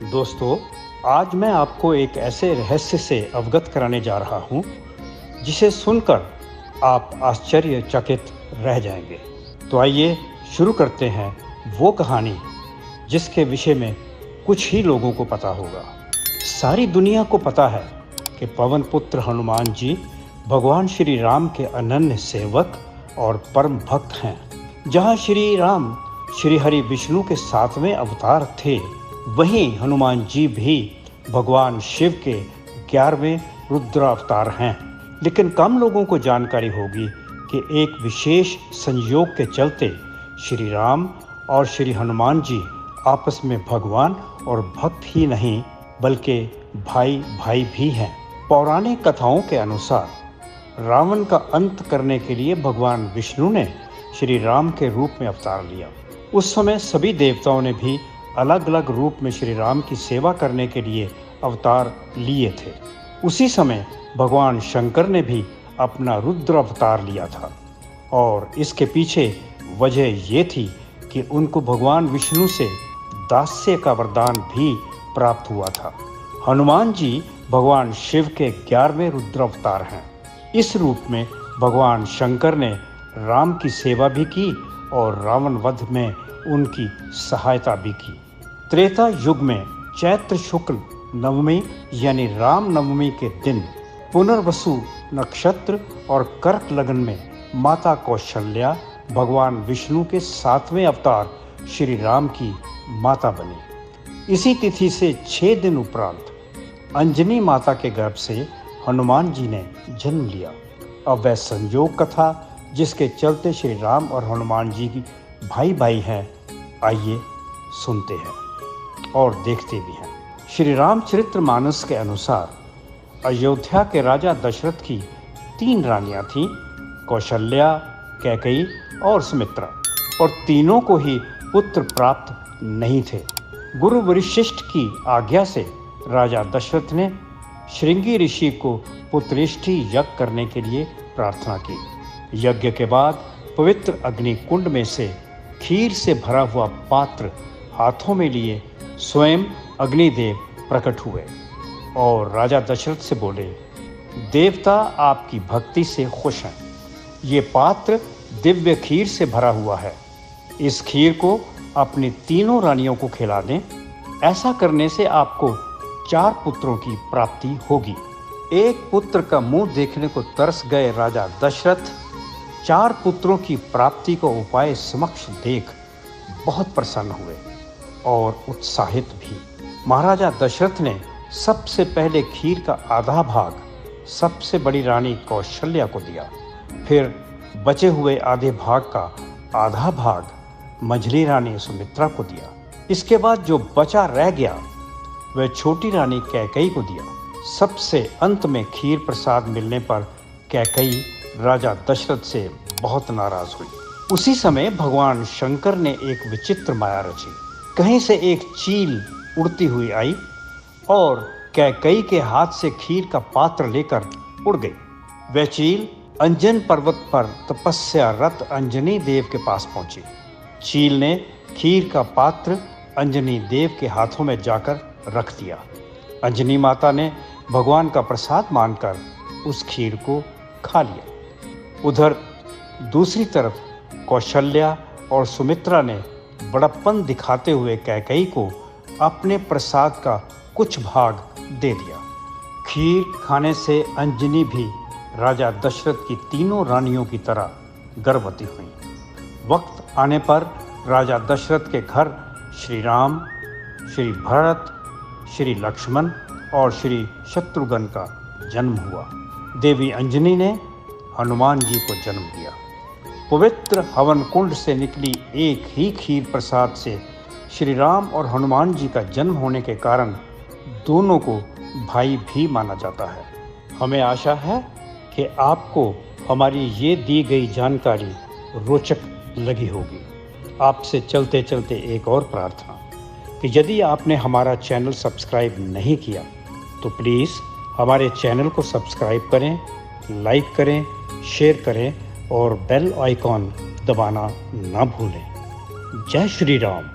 दोस्तों, आज मैं आपको एक ऐसे रहस्य से अवगत कराने जा रहा हूँ, जिसे सुनकर आप आश्चर्यचकित रह जाएंगे। तो आइए शुरू करते हैं वो कहानी जिसके विषय में कुछ ही लोगों को पता होगा। सारी दुनिया को पता है कि पवन पुत्र हनुमान जी भगवान श्री राम के अनन्य सेवक और परम भक्त हैं। जहाँ श्री राम श्री हरि विष्णु के 7वें अवतार थे, वहीं हनुमान जी भी भगवान शिव के 11वें रुद्रावतार हैं। लेकिन कम लोगों को जानकारी होगी कि एक विशेष संयोग के चलते श्री राम और श्री हनुमान जी आपस में भगवान और भक्त ही नहीं बल्कि भाई भाई भी हैं। पौराणिक कथाओं के अनुसार रावण का अंत करने के लिए भगवान विष्णु ने श्री राम के रूप में अवतार लिया। उस समय सभी देवताओं ने भी अलग अलग रूप में श्री राम की सेवा करने के लिए अवतार लिए थे। उसी समय भगवान शंकर ने भी अपना रुद्र अवतार लिया था और इसके पीछे वजह ये थी कि उनको भगवान विष्णु से दास्य का वरदान भी प्राप्त हुआ था। हनुमान जी भगवान शिव के 11वें रुद्र अवतार हैं। इस रूप में भगवान शंकर ने राम की सेवा भी की और रावण वध में उनकी सहायता भी की। त्रेता युग में चैत्र शुक्ल नवमी यानी राम नवमी के दिन पुनर्वसु नक्षत्र और कर्क लगन में माता कौशल्या भगवान विष्णु के 7वें अवतार श्री राम की माता बनी। इसी तिथि से 6 दिन उपरांत अंजनी माता के गर्भ से हनुमान जी ने जन्म लिया। अब वह संयोग कथा जिसके चलते श्री राम और हनुमान जी की भाई भाई हैं, आइए सुनते हैं और देखते भी हैं। श्री रामचरितमानस के अनुसार अयोध्या के राजा दशरथ की 3 रानियां थीं, कौशल्या, कैकेयी और सुमित्रा, और तीनों को ही पुत्र प्राप्त नहीं थे। गुरु वशिष्ठ की आज्ञा से राजा दशरथ ने श्रृंगी ऋषि को पुत्रेष्ठि यज्ञ करने के लिए प्रार्थना की। यज्ञ के बाद पवित्र अग्नि कुंड में से खीर से भरा हुआ पात्र हाथों में लिए स्वयं अग्निदेव प्रकट हुए और राजा दशरथ से बोले, देवता आपकी भक्ति से खुश हैं। ये पात्र दिव्य खीर से भरा हुआ है। इस खीर को अपनी तीनों रानियों को खिला दें। ऐसा करने से आपको 4 पुत्रों की प्राप्ति होगी। एक पुत्र का मुंह देखने को तरस गए राजा दशरथ 4 पुत्रों की प्राप्ति का उपाय समक्ष देख बहुत प्रसन्न हुए और उत्साहित भी। महाराजा दशरथ ने सबसे पहले खीर का आधा भाग सबसे बड़ी रानी कौशल्या को दिया। फिर बचे हुए आधे भाग का आधा भाग मझली रानी सुमित्रा को दिया। इसके बाद जो बचा रह गया वह छोटी रानी कैकेयी को दिया। सबसे अंत में खीर प्रसाद मिलने पर कैकेयी राजा दशरथ से बहुत नाराज हुई। उसी समय भगवान शंकर ने एक विचित्र माया रची। कहीं से एक चील उड़ती हुई आई और कैकेयी के हाथ से खीर का पात्र लेकर उड़ गई। वह चील अंजन पर्वत पर तपस्यारत अंजनी देव के पास पहुंची। चील ने खीर का पात्र अंजनी देव के हाथों में जाकर रख दिया। अंजनी माता ने भगवान का प्रसाद मानकर उस खीर को खा लिया। उधर दूसरी तरफ कौशल्या और सुमित्रा ने बड़प्पन दिखाते हुए कैकेयी को अपने प्रसाद का कुछ भाग दे दिया। खीर खाने से अंजनी भी राजा दशरथ की तीनों रानियों की तरह गर्भवती हुई। वक्त आने पर राजा दशरथ के घर श्री राम, श्री भरत, श्री लक्ष्मण और श्री शत्रुघ्न का जन्म हुआ। देवी अंजनी ने हनुमान जी को जन्म दिया। पवित्र हवन कुंड से निकली एक ही खीर प्रसाद से श्री राम और हनुमान जी का जन्म होने के कारण दोनों को भाई भी माना जाता है। हमें आशा है कि आपको हमारी ये दी गई जानकारी रोचक लगी होगी। आपसे चलते चलते एक और प्रार्थना कि यदि आपने हमारा चैनल सब्सक्राइब नहीं किया तो प्लीज़ हमारे चैनल को सब्सक्राइब करें, लाइक करें, शेयर करें और बेल आइकॉन दबाना ना भूलें। जय श्री राम।